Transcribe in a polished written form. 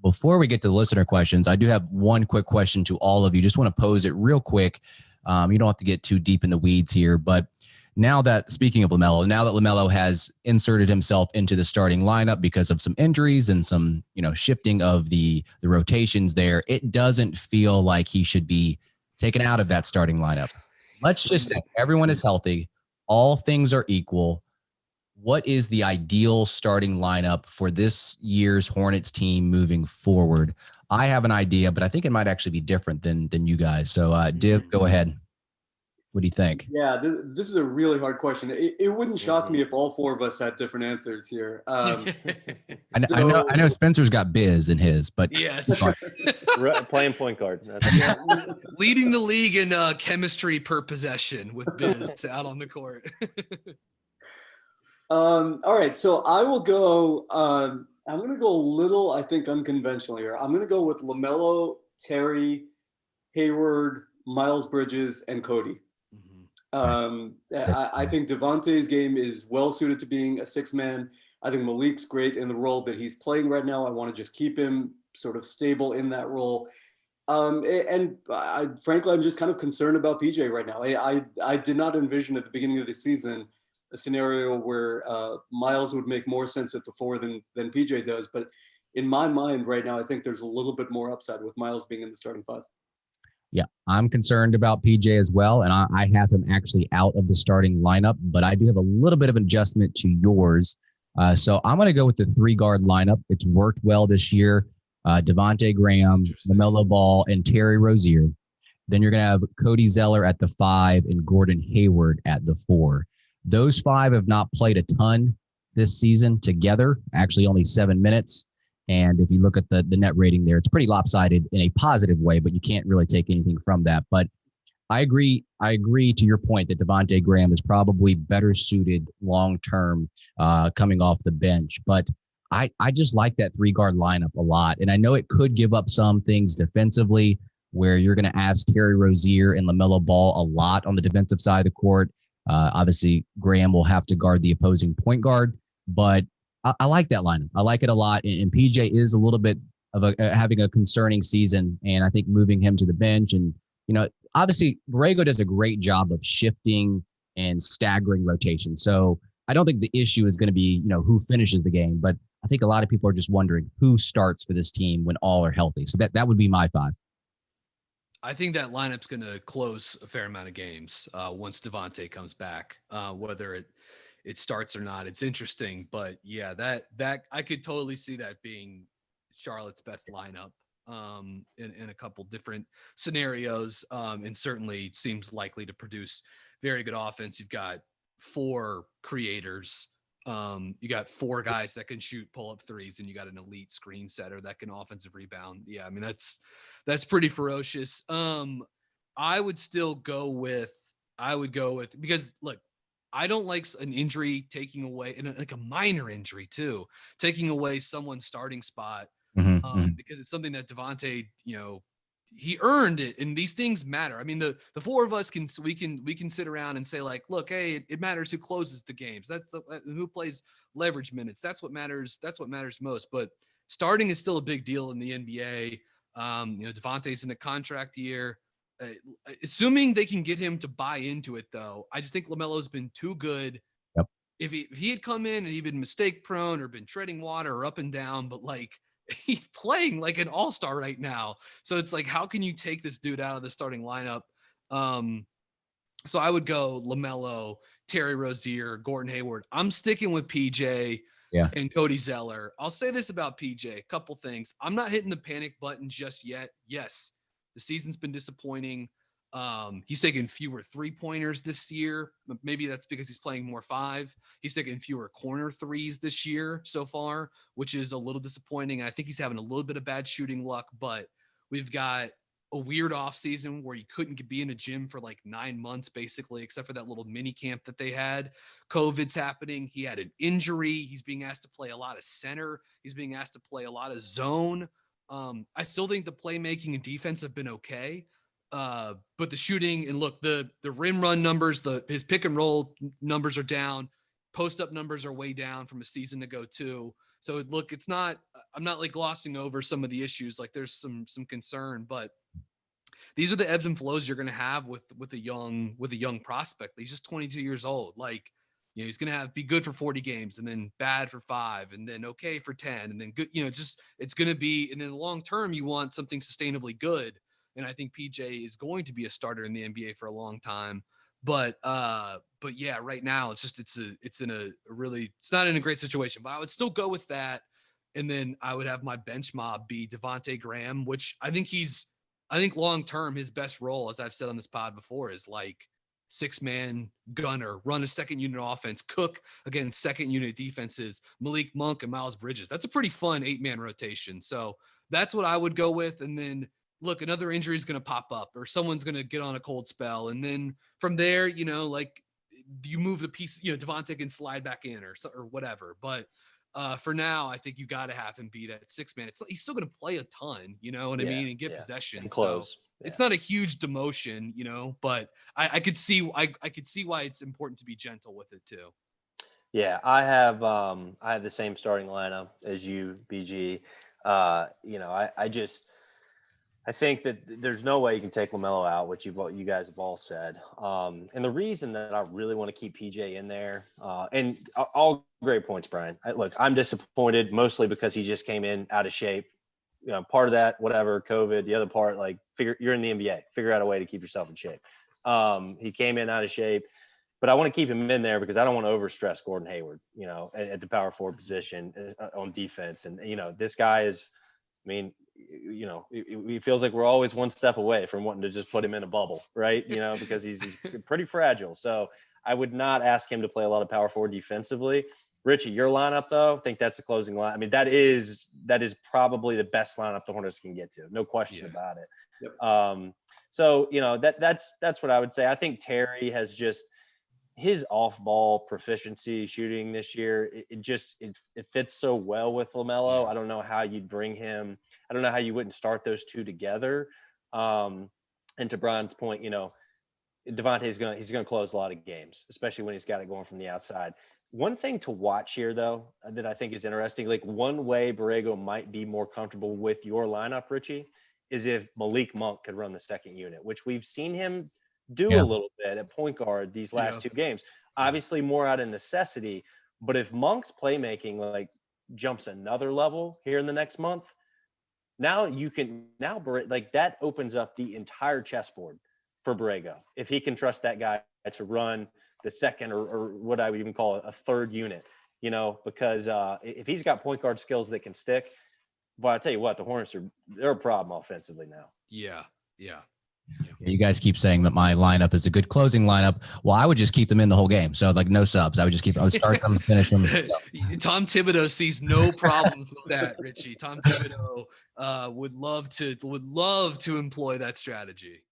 Before we get to the listener questions, I do have one quick question to all of you. Just want to pose it real quick. You don't have to get too deep in the weeds here, but now that, speaking of LaMelo, now that LaMelo has inserted himself into the starting lineup because of some injuries and some, shifting of the rotations there, it doesn't feel like he should be taken out of that starting lineup. Let's just say everyone is healthy. All things are equal. What is the ideal starting lineup for this year's Hornets team moving forward? I have an idea, but I think it might actually be different than you guys. So, Div, go ahead. What do you think? Yeah, this is a really hard question. It wouldn't shock me if all four of us had different answers here. I know Spencer's got Biz in his, but yeah, it's playing point guard. Leading the league in chemistry per possession with Biz out on the court. All right, so I will go. I'm going to go a little, I think, unconventional here. I'm going to go with LaMelo, Terry, Hayward, Miles Bridges, and Cody. I think Devontae's game is well suited to being a six-man. I think Malik's great in the role that he's playing right now. I want to just keep him sort of stable in that role. Frankly, I'm just kind of concerned about PJ right now. I did not envision at the beginning of the season a scenario where Miles would make more sense at the four than PJ does. But in my mind right now, I think there's a little bit more upside with Miles being in the starting five. Yeah, I'm concerned about PJ as well, and I have him actually out of the starting lineup, but I do have a little bit of an adjustment to yours. So I'm going to go with the three-guard lineup. It's worked well this year. Devontae Graham, LaMelo Ball, and Terry Rozier. Then you're going to have Cody Zeller at the 5 and Gordon Hayward at the 4. Those 5 have not played a ton this season together, actually only 7 minutes. And if you look at the net rating there, it's pretty lopsided in a positive way, but you can't really take anything from that. But I agree to your point that Devontae Graham is probably better suited long-term coming off the bench. But I just like that three-guard lineup a lot. And I know it could give up some things defensively where you're going to ask Terry Rozier and LaMelo Ball a lot on the defensive side of the court. Obviously, Graham will have to guard the opposing point guard, but I like that lineup. I like it a lot. And PJ is a little bit of having a concerning season, and I think moving him to the bench and, obviously Borrego does a great job of shifting and staggering rotation. So I don't think the issue is going to be, who finishes the game, but I think a lot of people are just wondering who starts for this team when all are healthy. So that would be my 5. I think that lineup's going to close a fair amount of games once Devontae comes back, whether it starts or not. It's interesting, but yeah, that I could totally see that being Charlotte's best lineup in a couple different scenarios, and certainly seems likely to produce very good offense. You've got 4 creators. You got 4 guys that can shoot pull-up threes, and you got an elite screen setter that can offensive rebound. Yeah, I mean, that's pretty ferocious. I would go with because look, I don't like an injury taking away, and like a minor injury too, taking away someone's starting spot, because it's something that Devontae, he earned it, and these things matter. I mean, the 4 of us can sit around and say like, look, hey, it matters who closes the games. That's who plays leverage minutes. That's what matters. That's what matters most. But starting is still a big deal in the NBA. Devontae's in a contract year. Assuming they can get him to buy into it, though, I just think LaMelo's been too good. Yep. If he had come in and he'd been mistake prone or been treading water or up and down, but like he's playing like an all-star right now. So it's like, how can you take this dude out of the starting lineup? So I would go LaMelo, Terry Rozier, Gordon Hayward. I'm sticking with PJ and Cody Zeller. I'll say this about PJ, a couple things. I'm not hitting the panic button just yet. Yes, the season's been disappointing. He's taken fewer 3-pointers this year. Maybe that's because he's playing more 5. He's taken fewer corner threes this year so far, which is a little disappointing. And I think he's having a little bit of bad shooting luck, but we've got a weird off season where he couldn't be in a gym for like 9 months, basically, except for that little mini camp that they had. COVID's happening. He had an injury. He's being asked to play a lot of center. He's being asked to play a lot of zone. I still think the playmaking and defense have been okay. But the shooting and look, the rim run numbers, his pick and roll numbers are down. Post up numbers are way down from a season ago too. So look, it's not, I'm not like glossing over some of the issues. Like there's some concern, but these are the ebbs and flows you're going to have with a young prospect. He's just 22 years old. Like, you know, he's going to be good for 40 games and then bad for 5 and then okay for 10 and then good, you know, it's going to be, and in the long term, you want something sustainably good. And I think PJ is going to be a starter in the NBA for a long time. But yeah, right now it's not in a great situation, but I would still go with that. And then I would have my bench mob be Devontae Graham, which I think long term, his best role, as I've said on this pod before, is like 6-man gunner, run a second unit offense, cook against second unit defenses, Malik Monk and Miles Bridges. That's a pretty fun 8-man rotation. So that's what I would go with. And then look, another injury is going to pop up or someone's going to get on a cold spell. And then from there, you know, like you move the piece, you know, Devontae can slide back in or whatever. But for now, I think you got to have him beat at 6-man. He's still going to play a ton, you know what I mean, and get possession. And so it's not a huge demotion, you know, but I could see why it's important to be gentle with it too. Yeah, I have the same starting lineup as you, BG. You know, I think that there's no way you can take LaMelo out, which you guys have all said. And the reason that I really want to keep PJ in there, and all great points, Brian. Look, I'm disappointed mostly because he just came in out of shape. You know, part of that, whatever, COVID. The other part, like, you're in the NBA. Figure out a way to keep yourself in shape. He came in out of shape, but I want to keep him in there because I don't want to overstress Gordon Hayward, you know, at the power forward position on defense. And, you know, this guy is, I mean, you know, it feels like we're always one step away from wanting to just put him in a bubble, right? You know, because he's pretty fragile. So I would not ask him to play a lot of power forward defensively. Richie, your lineup though, I think that's the closing line. I mean, that is probably the best lineup the Hornets can get to. No question about it. Yep. So, you know, that's what I would say. I think Terry has just his off-ball proficiency shooting this year. It fits so well with LaMelo. I don't know how you'd bring him. I don't know how you wouldn't start those two together. And to Brian's point, you know, Devontae's he's gonna close a lot of games, especially when he's got it going from the outside. One thing to watch here, though, that I think is interesting, like one way Borrego might be more comfortable with your lineup, Richie, is if Malik Monk could run the second unit, which we've seen him do a little bit at point guard these last two games. Obviously more out of necessity, but if Monk's playmaking like jumps another level here in the next month, like that opens up the entire chessboard for Borrego. If he can trust that guy to run the second or what I would even call a third unit, you know, because if he's got point guard skills that can stick, well, I tell you what, the Hornets they're a problem offensively now. Yeah. You guys keep saying that my lineup is a good closing lineup. Well, I would just keep them in the whole game. So like no subs. I would start them, finish them. Tom Thibodeau sees no problems with that, Richie. Tom Thibodeau would love to employ that strategy.